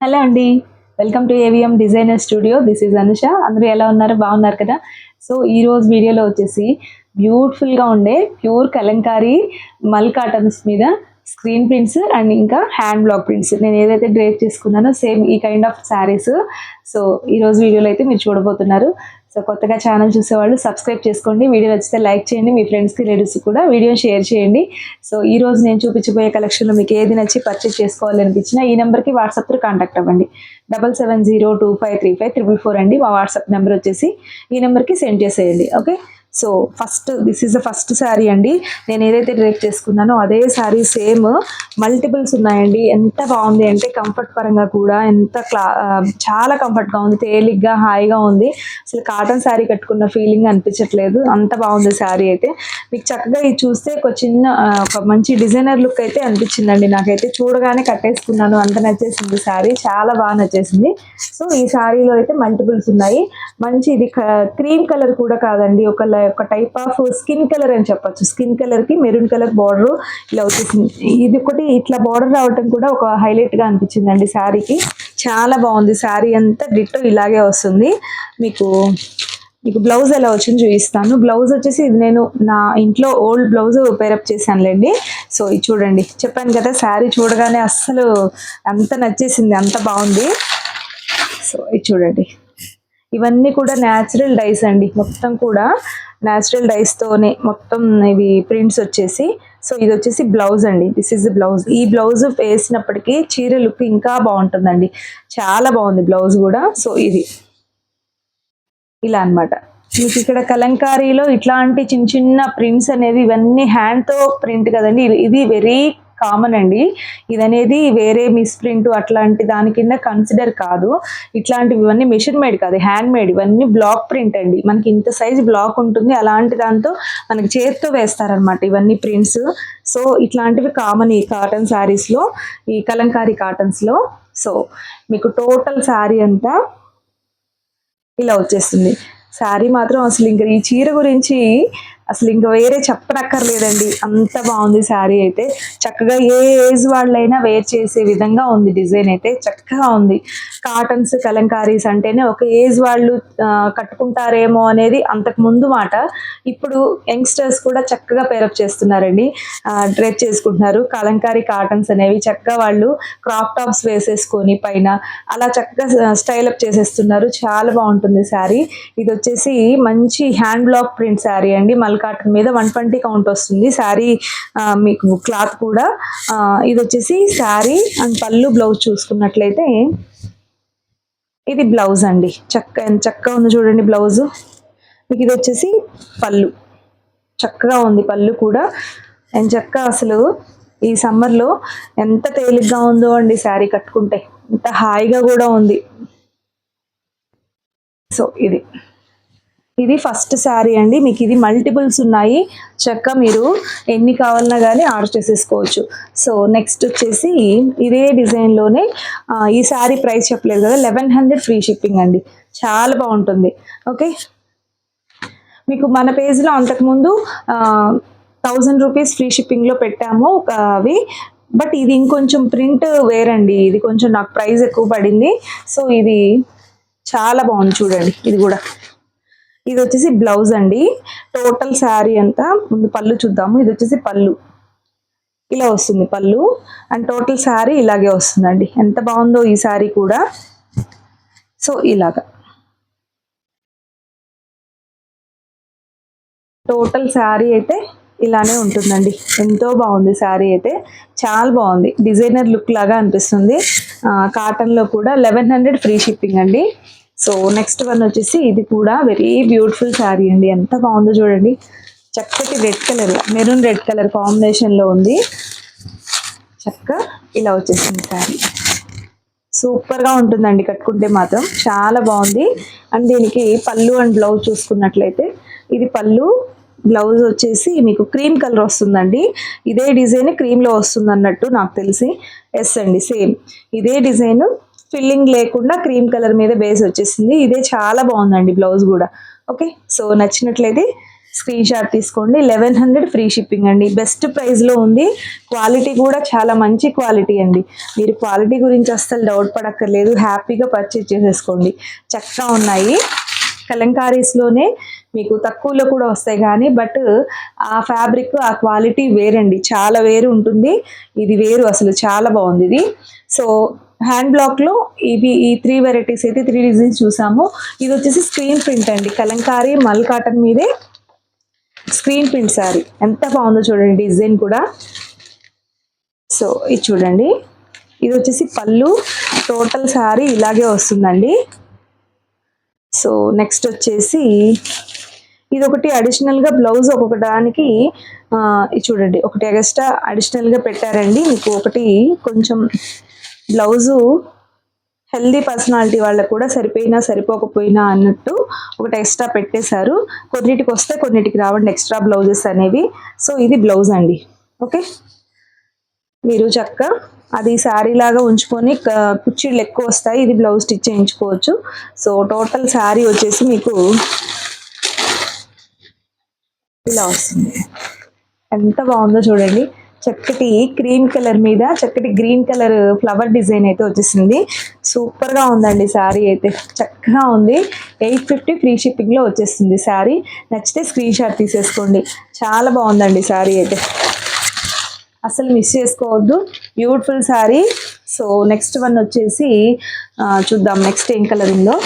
Hello అండి. Welcome to AVM designer studio. This is Anusha. అందరూ ఎలా ఉన్నారు? బాగున్నారు కదా? సో ఈరోజు వీడియోలో వచ్చేసి బ్యూటిఫుల్గా ఉండే ప్యూర్ కలంకారీ మల్ కాటన్స్ మీద స్క్రీన్ ప్రింట్స్ అండ్ ఇంకా హ్యాండ్ బ్లాక్ ప్రింట్స్ నేను ఏదైతే డ్రేప్ చేసుకున్నానో సేమ్ ఈ కైండ్ ఆఫ్ శారీస్. సో ఈరోజు వీడియోలో అయితే మీరు చూడబోతున్నారు. సో కొత్తగా ఛానల్ చూసేవాళ్ళు సబ్స్క్రైబ్ చేసుకోండి. వీడియో నచ్చితే లైక్ చేయండి. మీ ఫ్రెండ్స్కి రిలేటివ్స్ కూడా వీడియో షేర్ చేయండి. సో ఈ రోజు నేను చూపించబోయే కలెక్షన్లో మీకు ఏది నచ్చి పర్చేస్ చేసుకోవాలనిపించినా ఈ నెంబర్కి వాట్సాప్ త్రూ కాంటాక్ట్ అవ్వండి. 7702535444 అండి మా వాట్సాప్ నెంబర్ వచ్చేసి. ఈ నెంబర్కి సెండ్ చేసేయండి. Okay. So this is the first sari అండి. నేను ఏదైతే డ్రేప్ చేసుకున్నానో అదే శారీ సేమ్ మల్టిపుల్స్ ఉన్నాయండి. ఎంత బాగుంది అంటే కంఫర్ట్ పరంగా కూడా చాలా కంఫర్ట్గా ఉంది, తేలిగ్గా హాయిగా ఉంది. అసలు కాటన్ శారీ కట్టుకున్న ఫీలింగ్ అనిపించట్లేదు, అంత బాగుంది శారీ అయితే. మీకు చక్కగా ఇది చూస్తే ఒక మంచి డిజైనర్ లుక్ అయితే అనిపించిందండి. నాకైతే చూడగానే కట్టేసుకున్నాను, అంత నచ్చేసింది శారీ, చాలా బాగా నచ్చేసింది. సో ఈ శారీలో అయితే మల్టిపుల్స్ ఉన్నాయి. మంచి ఇది క్రీమ్ కలర్ కూడా కాదండి, ఒక టైప్ ఆఫ్ స్కిన్ కలర్ అని చెప్పొచ్చు. స్కిన్ కలర్ కి మెరూన్ కలర్ బార్డర్ ఇలా వచ్చేసింది. ఇది ఒకటి ఇట్లా బార్డర్ రావటం కూడా ఒక హైలైట్ గా అనిపించిందండి శారీకి. చాలా బాగుంది. శారీ అంతా డిట్టో ఇలాగే వస్తుంది. మీకు బ్లౌజ్ ఎలా వచ్చింది చూపిస్తాను. బ్లౌజ్ వచ్చేసి ఇది నేను నా ఇంట్లో ఓల్డ్ బ్లౌజ్ పేరప్ చేశానులేండి. సో ఇది చూడండి, చెప్పాను కదా శారీ చూడగానే అస్సలు అంత నచ్చేసింది, అంత బాగుంది. సో ఇది చూడండి, ఇవన్నీ కూడా న్యాచురల్ డైస్ అండి. మొత్తం కూడా న్యాచురల్ డైస్తోనే మొత్తం ఇవి ప్రింట్స్ వచ్చేసి. సో ఇది వచ్చేసి బ్లౌజ్ అండి. This is blouse. ఈ బ్లౌజ్ వేసినప్పటికీ చీర లుక్ ఇంకా బాగుంటుందండి, చాలా బాగుంది బ్లౌజ్ కూడా. సో ఇది ఇలా అనమాట. మీకు ఇక్కడ కలంకారీలో ఇట్లాంటి చిన్న చిన్న ప్రింట్స్ అనేవి ఇవన్నీ హ్యాండ్తో ప్రింట్ కదండి. ఇది వెరీ కామన్ అండి. ఇది అనేది వేరే మిస్ ప్రింట్ అట్లాంటి దాని కింద కన్సిడర్ కాదు. ఇట్లాంటివి ఇవన్నీ మిషన్ మేడ్ కాదు, హ్యాండ్ మేడ్. ఇవన్నీ బ్లాక్ ప్రింట్ అండి. మనకి ఇంత సైజ్ బ్లాక్ ఉంటుంది, అలాంటి దాంతో మనకి చేతితో వేస్తారనమాట ఇవన్నీ ప్రింట్స్. సో ఇట్లాంటివి కామన్ ఈ కాటన్ శారీస్లో, ఈ కలంకారీ కాటన్స్లో. సో మీకు టోటల్ శారీ అంతా ఇలా వచ్చేస్తుంది. శారీ మాత్రం అసలు ఇంకా ఈ చీర గురించి అసలు ఇంకా వేరే చెప్పనక్కర్లేదండి, అంత బాగుంది శారీ అయితే. చక్కగా ఏ ఏజ్ వాళ్ళైనా వేర్ చేసే విధంగా ఉంది. డిజైన్ అయితే చక్కగా ఉంది. కాటన్స్ కలంకారీస్ అంటేనే ఒక ఏజ్ వాళ్ళు కట్టుకుంటారేమో అనేది అంతకు ముందు మాట. ఇప్పుడు యంగ్స్టర్స్ కూడా చక్కగా పేరప్ చేస్తున్నారండి, డ్రెస్ చేసుకుంటున్నారు. కలంకారీ కాటన్స్ అనేవి చక్కగా వాళ్ళు క్రాప్ టాప్స్ వేసేసుకొని పైన అలా చక్కగా స్టైల్ అప్ చేసేస్తున్నారు. చాలా బాగుంటుంది శారీ. ఇది వచ్చేసి మంచి హ్యాండ్ బ్లాక్ ప్రింట్ శారీ అండి. కాటన్ మీద 120 కౌంట్ వస్తుంది శారీ. మీకు క్లాత్ కూడా ఇది వచ్చేసి శారీ అండ్ పళ్ళు బ్లౌజ్ చూసుకున్నట్లయితే ఇది బ్లౌజ్ అండి. చక్కగా ఉంది చూడండి బ్లౌజ్. మీకు ఇది వచ్చేసి పళ్ళు, చక్కగా ఉంది పళ్ళు కూడా. అండ్ చక్కగా అసలు ఈ సమ్మర్లో ఎంత తేలిగ్గా ఉందో అండి శారీ కట్టుకుంటే, ఎంత హాయిగా కూడా ఉంది. సో ఇది ఫస్ట్ శారీ అండి. మీకు ఇది మల్టిపుల్స్ ఉన్నాయి, చక్కగా మీరు ఎన్ని కావాలన్నా కానీ ఆర్డర్ చేసేసుకోవచ్చు. సో నెక్స్ట్ వచ్చేసి ఇదే డిజైన్లోనే ఈ శారీ ప్రైస్ చెప్పలేదు కదా, 1100 ఫ్రీ షిప్పింగ్ అండి. చాలా బాగుంటుంది. ఓకే. మీకు మన పేజ్లో అంతకుముందు 1000 రూపీస్ ఫ్రీ షిప్పింగ్లో పెట్టాము అవి. బట్ ఇది ఇంకొంచెం ప్రింట్ వేరండి, ఇది కొంచెం నాకు ప్రైస్ ఎక్కువ పడింది. సో ఇది చాలా బాగుంది చూడండి. ఇది వచ్చేసి బ్లౌజ్ అండి. టోటల్ శారీ అంతా ముందు పళ్ళు చూద్దాము. ఇది వచ్చేసి పళ్ళు ఇలా వస్తుంది పళ్ళు. అండ్ టోటల్ శారీ ఇలాగే వస్తుందండి. ఎంత బాగుందో ఈ శారీ కూడా. సో ఇలాగా టోటల్ శారీ అయితే ఇలానే ఉంటుందండి. ఎంతో బాగుంది శారీ అయితే, చాలా బాగుంది. డిజైనర్ లుక్ లాగా అనిపిస్తుంది. కాటన్లో కూడా 1100 ఫ్రీ షిప్పింగ్ అండి. సో నెక్స్ట్ వన్ వచ్చేసి ఇది కూడా వెరీ బ్యూటిఫుల్ శారీ అండి. ఎంత బాగుందో చూడండి. చక్కటి red colour, maroon red colour కాంబినేషన్లో ఉంది. చక్కగా ఇలా వచ్చేసింది శారీ. సూపర్గా ఉంటుందండి కట్టుకుంటే మాత్రం, చాలా బాగుంది. అండ్ దీనికి పళ్ళు అండ్ బ్లౌజ్ చూసుకున్నట్లయితే ఇది పళ్ళు, బ్లౌజ్ వచ్చేసి మీకు క్రీమ్ కలర్ వస్తుందండి. ఇదే డిజైన్ క్రీమ్లో వస్తుంది అన్నట్టు నాకు తెలిసి. ఎస్ అండి, సేమ్ ఇదే డిజైన్ ఫిల్లింగ్ లేకుండా క్రీమ్ కలర్ మీద బేస్ వచ్చేసింది. ఇదే చాలా బాగుందండి బ్లౌజ్ కూడా. ఓకే. సో నచ్చినట్లయితే స్క్రీన్ షాట్ తీసుకోండి. 1100 ఫ్రీ షిప్పింగ్ అండి. బెస్ట్ ప్రైస్లో ఉంది. క్వాలిటీ కూడా చాలా మంచి క్వాలిటీ అండి. మీరు క్వాలిటీ గురించి అస్సలు డౌట్ పడక్కర్లేదు. హ్యాపీగా పర్చేజ్ చేసేసుకోండి. చక్కగా ఉన్నాయి. కలంకారీస్లోనే మీకు తక్కువలో కూడా వస్తాయి కానీ బట్ ఆ ఫ్యాబ్రిక్ ఆ క్వాలిటీ వేరండి. చాలా వేరు ఉంటుంది. ఇది వేరు, అసలు చాలా బాగుంది ఇది. సో హ్యాండ్ బ్లాక్లో ఈ 3 వెరైటీస్ అయితే 3 డిజైన్స్ చూసాము. ఇది వచ్చేసి స్క్రీన్ ప్రింట్ అండి. కలంకారీ మల్ కాటన్ మీదే స్క్రీన్ ప్రింట్ శారీ. ఎంత బాగుందో చూడండి డిజైన్ కూడా. సో ఇది చూడండి. ఇది వచ్చేసి పళ్ళు. టోటల్ శారీ ఇలాగే వస్తుందండి. సో నెక్స్ట్ వచ్చేసి ఇది ఒకటి అడిషనల్గా బ్లౌజ్ ఒక్కొక్క దానికి ఇది చూడండి ఒకటి ఎక్స్ట్రా అడిషనల్గా పెట్టారండి. మీకు ఒకటి కొంచెం బ్లౌజు హెల్దీ పర్సనాలిటీ వాళ్ళకు కూడా సరిపోయినా సరిపోకపోయినా అన్నట్టు ఒకటి ఎక్స్ట్రా పెట్టేశారు. కొన్నిటికి వస్తే కొన్నిటికి రావండి ఎక్స్ట్రా బ్లౌజెస్ అనేవి. సో ఇది బ్లౌజ్ అండి. ఓకే, మీరు చక్కగా అది శారీ లాగా ఉంచుకొని కుర్చీలు ఎక్కువ వస్తాయి. ఇది బ్లౌజ్ స్టిచ్ చేయించుకోవచ్చు. సో టోటల్ శారీ వచ్చేసి మీకు ఇలా వస్తుంది. ఎంత బాగుందో చూడండి. చక్కటి క్రీమ్ కలర్ మీద చక్కటి గ్రీన్ కలర్ ఫ్లవర్ డిజైన్ అయితే వచ్చేసింది. సూపర్గా ఉందండి శారీ అయితే. చక్కగా ఉంది. 850 ఫ్రీ షిప్పింగ్లో వచ్చేస్తుంది శారీ. నచ్చితే స్క్రీన్ షాట్ తీసేసుకోండి. చాలా బాగుందండి శారీ అయితే. అసలు మిస్ చేసుకోవద్దు. Beautiful sari. So next one వచ్చేసి చూద్దాం నెక్స్ట్ ఏం కలర్ ఉందో.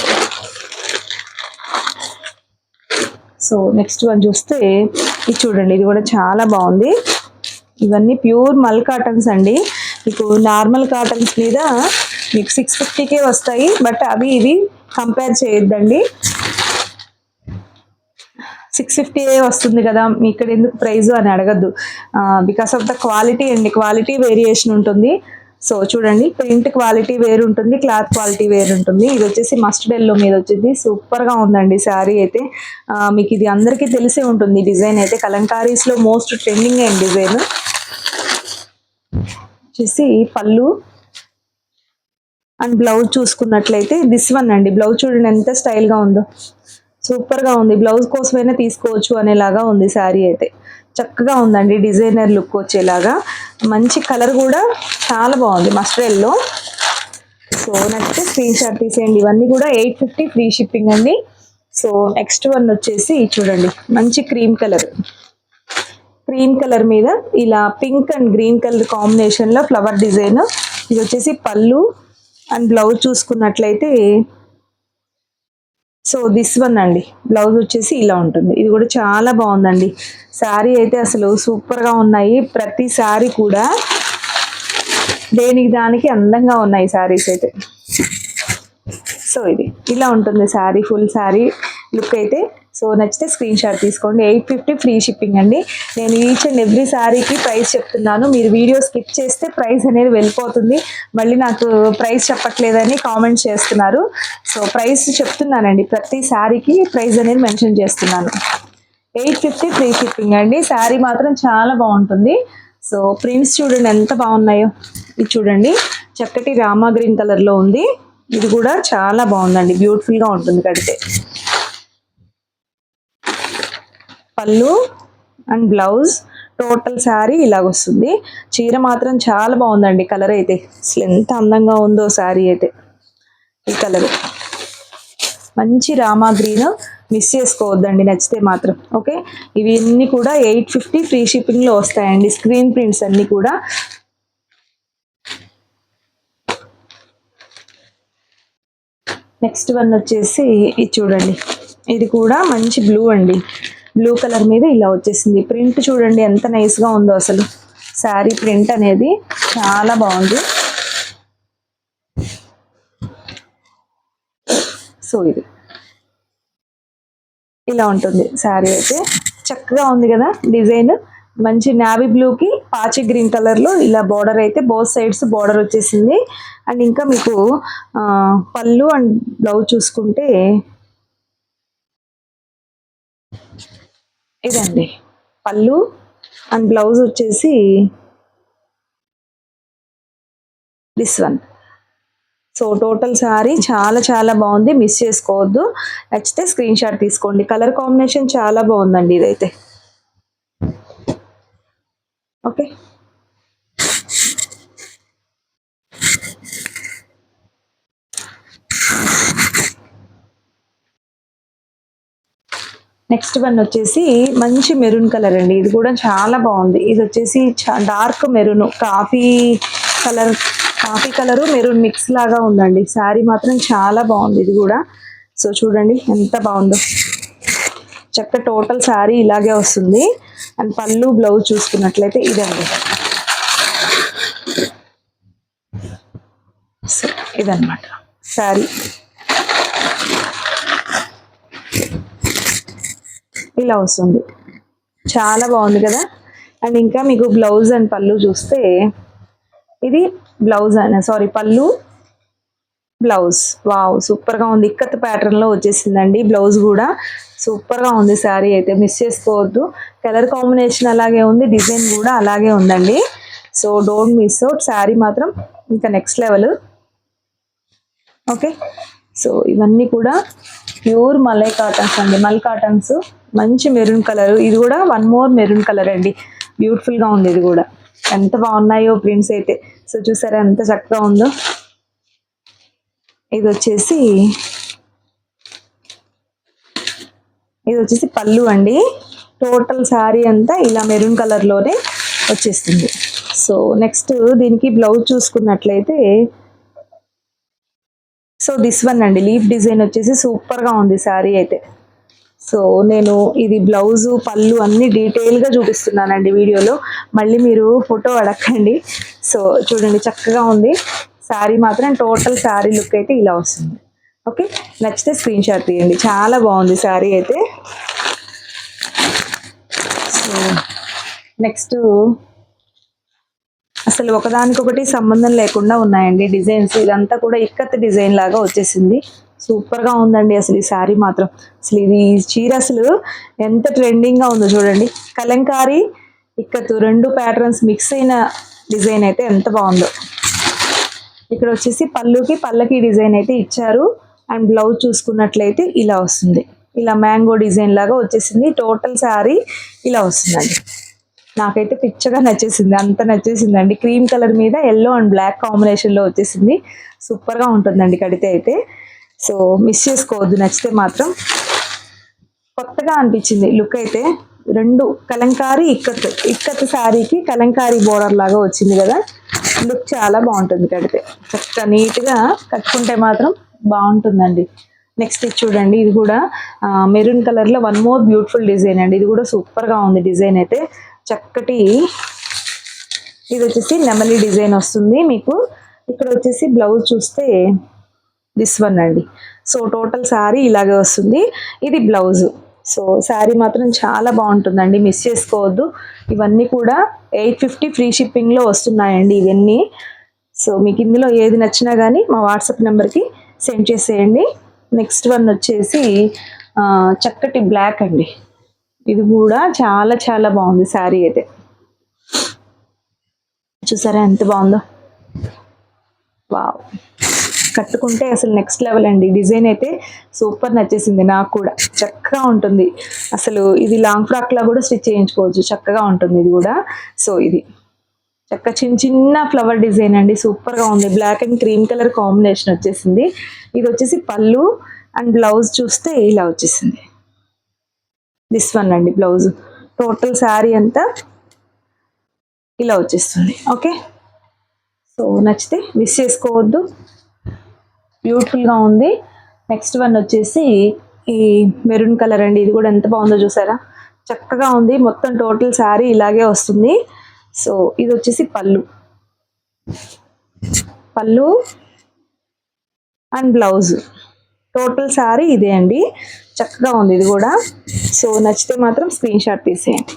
సో నెక్స్ట్ వన్ చూస్తే ఇది చూడండి. ఇది కూడా చాలా బాగుంది. ఇవన్నీ ప్యూర్ మల్ కాటన్స్ అండి. మీకు నార్మల్ కాటన్స్ మీద మీకు 650కే వస్తాయి. బట్ అవి ఇవి కంపేర్ చేయొద్దండి. 650 వస్తుంది కదా మీ ఇక్కడ ఎందుకు ప్రైజు అని అడగద్దు. బికాస్ ఆఫ్ ద క్వాలిటీ అండి. క్వాలిటీ వేరియేషన్ ఉంటుంది. సో చూడండి, ప్రింట్ క్వాలిటీ వేరు ఉంటుంది, క్లాత్ క్వాలిటీ వేరు ఉంటుంది. ఇది వచ్చేసి మస్టర్డ్ ఎల్లో మీద వచ్చింది. సూపర్గా ఉందండి శారీ అయితే. మీకు ఇది అందరికీ తెలిసే ఉంటుంది డిజైన్ అయితే. కలంకారీస్లో మోస్ట్ ట్రెండింగ్ అయిన డిజైన్ వచ్చేసి పళ్ళు అండ్ బ్లౌజ్ చూసుకున్నట్లయితే దిస్ వన్ అండి. బ్లౌజ్ చూడండి ఎంత స్టైల్గా ఉందో. సూపర్గా ఉంది. బ్లౌజ్ కోసమైనా తీసుకోవచ్చు అనేలాగా ఉంది శారీ అయితే. చక్కగా ఉందండి. డిజైనర్ లుక్ వచ్చేలాగా మంచి కలర్ కూడా చాలా బాగుంది mustard yellow. So next screen shot తీసేయండి. ఇవన్నీ కూడా 850 ఫ్రీ షిప్పింగ్ అండి. సో నెక్స్ట్ వన్ వచ్చేసి చూడండి మంచి క్రీమ్ కలర్. క్రీమ్ కలర్ మీద ఇలా పింక్ అండ్ గ్రీన్ కలర్ కాంబినేషన్లో ఫ్లవర్ డిజైన్. ఇది వచ్చేసి పళ్ళు అండ్ బ్లౌజ్ చూసుకున్నట్లయితే సో దిస్ వన్ అండి. బ్లౌజ్ వచ్చేసి ఇలా ఉంటుంది. ఇది కూడా చాలా బాగుందండి. శారీ అయితే అసలు సూపర్గా ఉన్నాయి. ప్రతి శారీ కూడా దేనికి దానికి అందంగా ఉన్నాయి శారీస్ అయితే. సో ఇది ఇలా ఉంటుంది శారీ, ఫుల్ శారీ లుక్ అయితే. సో నచ్చితే స్క్రీన్ షాట్ తీసుకోండి. 850 ఫ్రీ షిప్పింగ్ అండి. నేను ఈచ్ అండ్ ఎవ్రీ శారీకి ప్రైస్ చెప్తున్నాను. మీరు వీడియో స్కిప్ చేస్తే ప్రైస్ అనేది వెళ్ళిపోతుంది. మళ్ళీ నాకు ప్రైస్ చెప్పట్లేదని కామెంట్స్ చేస్తున్నారు. సో ప్రైస్ చెప్తున్నానండి. ప్రతి శారీకి ప్రైస్ అనేది మెన్షన్ చేస్తున్నాను. 850 ఫ్రీ షిప్పింగ్ అండి. శారీ మాత్రం చాలా బాగుంటుంది. సో ప్రింట్స్ చూడండి ఎంత బాగున్నాయో. ఇది చూడండి చక్కటి రామా గ్రీన్ కలర్లో ఉంది. ఇది కూడా చాలా బాగుందండి. బ్యూటిఫుల్గా ఉంటుంది కడితే. పళ్ళు అండ్ బ్లౌజ్ టోటల్ శారీ ఇలాగొస్తుంది. చీర మాత్రం చాలా బాగుందండి. కలర్ అయితే అసలు ఎంత అందంగా ఉందో శారీ అయితే. ఈ కలర్ మంచి రామా గ్రీన్. మిస్ చేసుకోవద్దండి నచ్చితే మాత్రం. ఓకే, ఇవి అన్నీ కూడా 850 ఫ్రీ షిప్పింగ్లో వస్తాయండి. స్క్రీన్ ప్రింట్స్ అన్నీ కూడా. నెక్స్ట్ వన్ వచ్చేసి ఇది చూడండి. ఇది కూడా మంచి బ్లూ అండి. బ్లూ కలర్ మీద ఇలా వచ్చేసింది. ప్రింట్ చూడండి ఎంత నైస్గా ఉందో అసలు. శారీ ప్రింట్ అనేది చాలా బాగుంది. సో ఇది ఇలా ఉంటుంది శారీ అయితే. చక్కగా ఉంది కదా డిజైన్. మంచి నావీ బ్లూకి పాచి గ్రీన్ కలర్లో ఇలా బార్డర్ అయితే బోత్ సైడ్స్ బార్డర్ వచ్చేసింది. అండ్ ఇంకా మీకు పళ్ళు అండ్ బ్లౌజ్ చూసుకుంటే ఇదండి పళ్ళు అండ్ బ్లౌజ్ వచ్చేసి this one. So total sari చాలా చాలా బాగుంది, మిస్ చేసుకోవద్దు. నచ్చితే స్క్రీన్ షాట్ తీసుకోండి. కలర్ కాంబినేషన్ చాలా బాగుందండి ఇదైతే. ఓకే, నెక్స్ట్ వన్ వచ్చేసి మంచి మెరూన్ కలర్ అండి. ఇది కూడా చాలా బాగుంది. ఇది వచ్చేసి dark maroon, colour coffee colour maroon mix లాగా ఉందండి. శారీ మాత్రం చాలా బాగుంది ఇది కూడా. సో చూడండి ఎంత బాగుందో. చక్క టోటల్ శారీ ఇలాగే వస్తుంది. అండ్ పళ్ళు బ్లౌజ్ చూసుకున్నట్లయితే ఇదండి. సో ఇదన్నమాట శారీ. ఇలా వస్తుంది, చాలా బాగుంది కదా. అండ్ ఇంకా మీకు బ్లౌజ్ అండ్ పళ్ళు చూస్తే ఇది బ్లౌజ్ అయినా సారీ పళ్ళు బ్లౌజ్, వావ్ సూపర్గా ఉంది. ఇక్కత్ ప్యాటర్న్లో వచ్చేసిందండి బ్లౌజ్ కూడా. సూపర్గా ఉంది శారీ అయితే, మిస్ చేసుకోవద్దు. కలర్ కాంబినేషన్ అలాగే ఉంది, డిజైన్ కూడా అలాగే ఉందండి. So don't miss out. Sari మాత్రం ఇంకా నెక్స్ట్ లెవెల్. ఓకే, సో ఇవన్నీ కూడా ప్యూర్ మలై కాటన్స్ అండి. మల్ కాటన్స్, మంచి మెరూన్ కలర్. ఇది కూడా వన్ మోర్ మెరూన్ కలర్ అండి. బ్యూటిఫుల్గా ఉంది ఇది కూడా. ఎంత బాగున్నాయో ప్రింట్స్ అయితే. సో చూసారా ఎంత చక్కగా ఉందో. ఇది వచ్చేసి పళ్ళు అండి. టోటల్ శారీ అంతా ఇలా మెరూన్ కలర్లోనే వచ్చేస్తుంది. సో నెక్స్ట్ దీనికి బ్లౌజ్ చూసుకున్నట్లయితే సో దిస్ వన్ అండి. లీఫ్ డిజైన్ వచ్చేసి సూపర్గా ఉంది శారీ అయితే. సో నేను ఇది బ్లౌజు పళ్ళు అన్ని డీటెయిల్గా చూపిస్తున్నానండి వీడియోలో, మళ్ళీ మీరు ఫోటో అడగండి. సో చూడండి చక్కగా ఉంది శారీ మాత్రం. టోటల్ శారీ లుక్ అయితే ఇలా వస్తుంది. ఓకే, నచ్చితే స్క్రీన్ షాట్ తీయండి. చాలా బాగుంది శారీ అయితే. సో నెక్స్ట్ అసలు ఒకదానికొకటి సంబంధం లేకుండా ఉన్నాయండి డిజైన్స్. ఇదంతా కూడా ఇక్కత్ డిజైన్ లాగా వచ్చేసింది. సూపర్గా ఉందండి అసలు ఈ శారీ మాత్రం. అసలు ఇది చీర అసలు ఎంత ట్రెండింగ్గా ఉందో చూడండి. కలంకారీ ఇక్కత్ రెండు ప్యాటర్న్స్ మిక్స్ అయిన డిజైన్ అయితే ఎంత బాగుందో. ఇక్కడ వచ్చేసి పళ్ళకి డిజైన్ అయితే ఇచ్చారు. అండ్ బ్లౌజ్ చూసుకున్నట్లయితే ఇలా వస్తుంది. ఇలా మ్యాంగో డిజైన్ లాగా వచ్చేసింది. టోటల్ శారీ ఇలా వస్తుందండి. నాకైతే పిచ్చగా నచ్చేసింది, అంత నచ్చేసిందండి. క్రీమ్ కలర్ మీద ఎల్లో అండ్ బ్లాక్ కాంబినేషన్లో వచ్చేసింది. సూపర్గా ఉంటుందండి కడితే అయితే. సో మిస్ చేసుకోవద్దు, నచ్చితే మాత్రం. కొత్తగా అనిపించింది లుక్ అయితే. రెండు కలంకారీ ఇక్కత్ శారీకి కలంకారీ బోర్డర్ లాగా వచ్చింది కదా. లుక్ చాలా బాగుంటుంది కడితే. చక్కగా నీట్గా కట్టుకుంటే మాత్రం బాగుంటుందండి. నెక్స్ట్ ఇది చూడండి. ఇది కూడా మెరూన్ కలర్లో వన్ మోర్ బ్యూటిఫుల్ డిజైన్ అండి. ఇది కూడా సూపర్గా ఉంది డిజైన్ అయితే. చక్కటి ఇది వచ్చేసి నెమలి డిజైన్ వస్తుంది మీకు. ఇక్కడ వచ్చేసి బ్లౌజ్ చూస్తే దిస్ వన్ అండి. సో టోటల్ శారీ ఇలాగే వస్తుంది. ఇది బ్లౌజ్. సో శారీ మాత్రం చాలా బాగుంటుందండి, మిస్ చేసుకోవద్దు. ఇవన్నీ కూడా 850 ఫ్రీ షిప్పింగ్లో వస్తున్నాయండి ఇవన్నీ. సో మీకు ఇందులో ఏది నచ్చినా కానీ మా వాట్సాప్ నెంబర్కి సెండ్ చేసేయండి. నెక్స్ట్ వన్ వచ్చేసి చక్కటి బ్లాక్ అండి. ఇది కూడా చాలా చాలా బాగుంది శారీ అయితే. చూసారా ఎంత బాగుందో. వావ్, కట్టుకుంటే అసలు నెక్స్ట్ లెవెల్ అండి. డిజైన్ అయితే సూపర్ నచ్చేసింది నాకు కూడా. చక్కగా ఉంటుంది అసలు. ఇది లాంగ్ ఫ్రాక్లా కూడా స్టిచ్ చేయించుకోవచ్చు, చక్కగా ఉంటుంది ఇది కూడా. సో ఇది చక్క చిన్న ఫ్లవర్ డిజైన్ అండి. సూపర్గా ఉంది. Black and cream colour combination వచ్చేసింది. ఇది వచ్చేసి పళ్ళు అండ్ బ్లౌజ్ చూస్తే ఇలా వచ్చేసింది. దిస్ వన్ అండి బ్లౌజ్. టోటల్ శారీ అంతా ఇలా వచ్చేస్తుంది. ఓకే, సో నచ్చితే మిస్ చేసుకోవద్దు. బ్యూటిఫుల్గా ఉంది. నెక్స్ట్ వన్ వచ్చేసి ఈ మెరూన్ కలర్ అండి. ఇది కూడా ఎంత బాగుందో చూసారా, చక్కగా ఉంది. మొత్తం టోటల్ శారీ ఇలాగే వస్తుంది. సో ఇది వచ్చేసి పళ్ళు అండ్ బ్లౌజ్. టోటల్ శారీ ఇదే అండి. చక్కగా ఉంది ఇది కూడా. సో నచ్చితే మాత్రం స్క్రీన్ షాట్ తీసేయండి.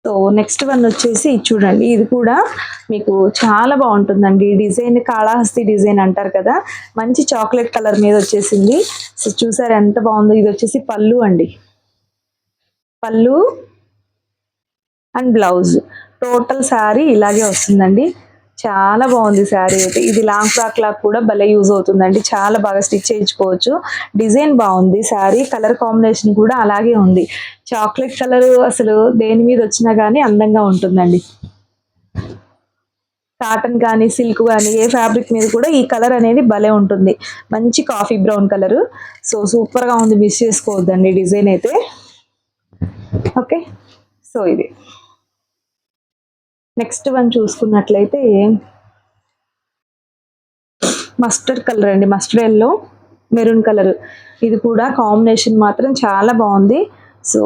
సో నెక్స్ట్ వన్ వచ్చేసి చూడండి. ఇది కూడా మీకు చాలా బాగుంటుందండి. డిజైన్ కాళహస్తి డిజైన్ అంటారు కదా, మంచి చాక్లెట్ కలర్ మీద వచ్చేసింది. సో చూసారు ఎంత బాగుందో. ఇది వచ్చేసి పళ్ళు అండి. పళ్ళు అండ్ బ్లౌజ్. టోటల్ శారీ ఇలాగే వస్తుందండి. చాలా బాగుంది శారీ అయితే. ఇది లాంగ్ ఫ్రాక్ లాగా కూడా భలే యూజ్ అవుతుందండి, చాలా బాగా స్టిచ్ చేయించుకోవచ్చు. డిజైన్ బాగుంది, శారీ కలర్ కాంబినేషన్ కూడా అలాగే ఉంది. చాక్లెట్ కలర్ అసలు దేని మీద వచ్చినా కానీ అందంగా ఉంటుందండి. కాటన్ కానీ సిల్క్ కానీ ఏ ఫ్యాబ్రిక్ మీద కూడా ఈ కలర్ అనేది భలే ఉంటుంది. మంచి కాఫీ బ్రౌన్ కలర్. సో సూపర్గా ఉంది, మిస్ చేసుకోవద్దండి డిజైన్ అయితే. ఓకే, సో ఇది నెక్స్ట్ వన్ చూసుకున్నట్లయితే మస్టర్డ్ కలర్ అండి, మస్టర్డ్ ఎల్లో మెరూన్ కలర్. ఇది కూడా కాంబినేషన్ మాత్రం చాలా బాగుంది. సో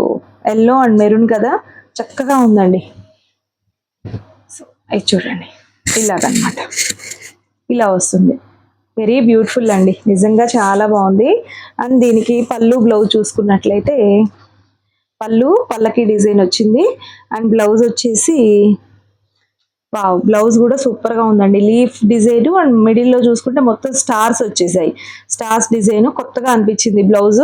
ఎల్లో అండ్ మెరూన్ కదా, చక్కగా ఉందండి. సో అది చూడండి, ఇలాగనమాట, ఇలా వస్తుంది. వెరీ బ్యూటిఫుల్ అండి, నిజంగా చాలా బాగుంది. అండ్ దీనికి పళ్ళు బ్లౌజ్ చూసుకున్నట్లయితే పళ్ళకి డిజైన్ వచ్చింది. అండ్ బ్లౌజ్ వచ్చేసి బ్లౌజ్ కూడా సూపర్గా ఉందండి. లీఫ్ డిజైన్ అండ్ మిడిల్లో చూసుకుంటే మొత్తం స్టార్స్ వచ్చేసాయి. స్టార్స్ డిజైన్ కొత్తగా అనిపించింది బ్లౌజ్.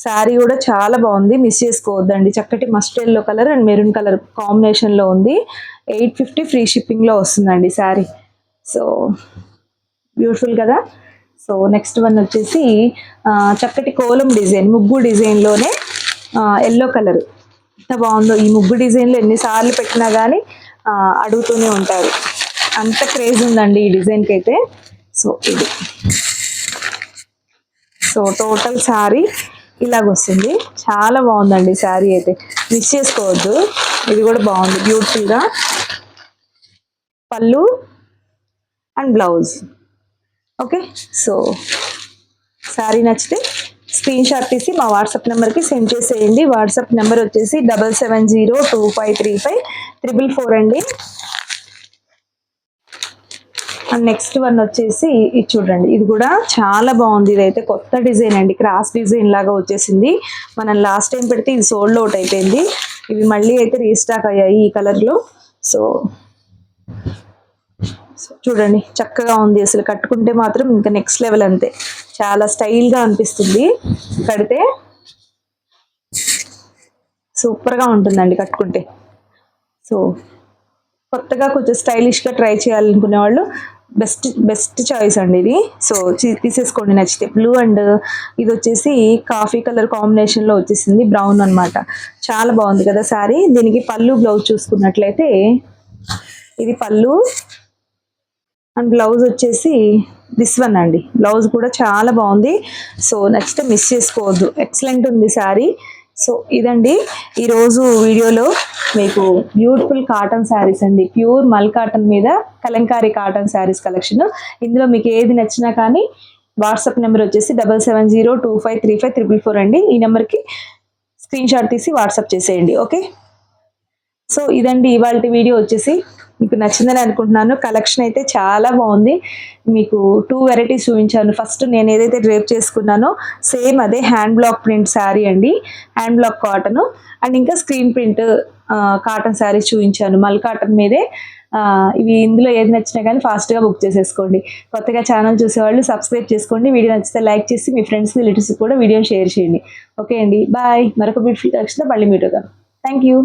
శారీ కూడా చాలా బాగుంది, మిస్ చేసుకోవద్దండి. చక్కటి mustard yellow colour and maroon colour కాంబినేషన్లో ఉంది. 850 ఫ్రీ షిప్పింగ్లో వస్తుందండి శారీ. సో బ్యూటిఫుల్ కదా. సో నెక్స్ట్ వన్ వచ్చేసి చక్కటి కోలం డిజైన్, ముగ్గు డిజైన్లోనే ఎల్లో కలర్. ఎంత బాగుందో ఈ ముగ్గు డిజైన్లో, ఎన్నిసార్లు పెట్టినా కానీ అడుగుతూనే ఉంటారు, అంత క్రేజ్ ఉందండి ఈ డిజైన్కి అయితే. సో ఇది, సో టోటల్ శారీ ఇలాగొస్తుంది. చాలా బాగుందండి శారీ అయితే, మిస్ చేసుకోవద్దు. ఇది కూడా బాగుంది బ్యూటిఫుల్గా. పళ్ళు and blouse. Okay, so sari నచ్చితే స్క్రీన్ షాట్ తీసి మా వాట్సాప్ నెంబర్కి సెండ్ చేసేయండి. వాట్సాప్ నెంబర్ వచ్చేసి 7702535444 అండి. అండ్ నెక్స్ట్ వన్ వచ్చేసి ఇది చూడండి, ఇది కూడా చాలా బాగుంది. ఇదైతే కొత్త డిజైన్ అండి, క్రాస్ డిజైన్ లాగా వచ్చేసింది. మనం లాస్ట్ టైం పెడితే ఇది సోల్డ్ అవుట్ అయిపోయింది. ఇవి మళ్ళీ అయితే రీస్టాక్ అయ్యాయి ఈ కలర్లో. సో చూడండి, చక్కగా ఉంది. అసలు కట్టుకుంటే మాత్రం ఇంకా నెక్స్ట్ లెవెల్, అంతే చాలా స్టైల్గా అనిపిస్తుంది. కడితే సూపర్గా ఉంటుందండి కట్టుకుంటే. సో కొత్తగా కొంచెం స్టైలిష్గా ట్రై చేయాలనుకునే వాళ్ళు బెస్ట్ చాయిస్ అండి ఇది. సో తీసేసుకోండి నచ్చితే. బ్లూ అండ్ ఇది వచ్చేసి కాఫీ కలర్ కాంబినేషన్లో వచ్చేసింది, బ్రౌన్ అనమాట. చాలా బాగుంది కదా శారీ. దీనికి పళ్ళు బ్లౌజ్ చూసుకున్నట్లయితే ఇది పళ్ళు అండ్ బ్లౌజ్ వచ్చేసి దిస్ వన్ అండి. బ్లౌజ్ కూడా చాలా బాగుంది. సో నచ్చితే మిస్ చేసుకోవద్దు, ఎక్సలెంట్ ఉంది శారీ. సో ఇదండి ఈరోజు వీడియోలో మీకు బ్యూటిఫుల్ కాటన్ శారీస్ అండి, ప్యూర్ మల్ కాటన్ మీద కలంకారీ కాటన్ శారీస్ కలెక్షన్. ఇందులో మీకు ఏది నచ్చినా కానీ వాట్సాప్ నెంబర్ వచ్చేసి 7702535444 అండి. ఈ నెంబర్కి స్క్రీన్ షాట్ తీసి వాట్సాప్ చేసేయండి. ఓకే, సో ఇదండి ఇవాళ వీడియో వచ్చేసి. మీకు నచ్చిందని అనుకుంటున్నాను. కలెక్షన్ అయితే చాలా బాగుంది. మీకు 2 వెరైటీస్ చూపించాను. ఫస్ట్ నేను ఏదైతే డ్రేప్ చేసుకున్నానో సేమ్ అదే హ్యాండ్ బ్లాక్ ప్రింట్ శారీ అండి, హ్యాండ్ బ్లాక్ కాటన్. అండ్ ఇంకా స్క్రీన్ ప్రింట్ కాటన్ శారీస్ చూపించాను, మల్ కాటన్ మీదే. ఇవి ఇందులో ఏది నచ్చినా కానీ ఫాస్ట్గా బుక్ చేసేసుకోండి. కొత్తగా ఛానల్ చూసేవాళ్ళు సబ్స్క్రైబ్ చేసుకోండి. వీడియో నచ్చితే లైక్ చేసి మీ ఫ్రెండ్స్ రిలేటివ్స్ కూడా వీడియోని షేర్ చేయండి. ఓకే అండి, బాయ్. మరొక బ్యూటిఫుల్ కలెక్షన్తో మళ్ళీ మీట్ అవుతాను. Thank you.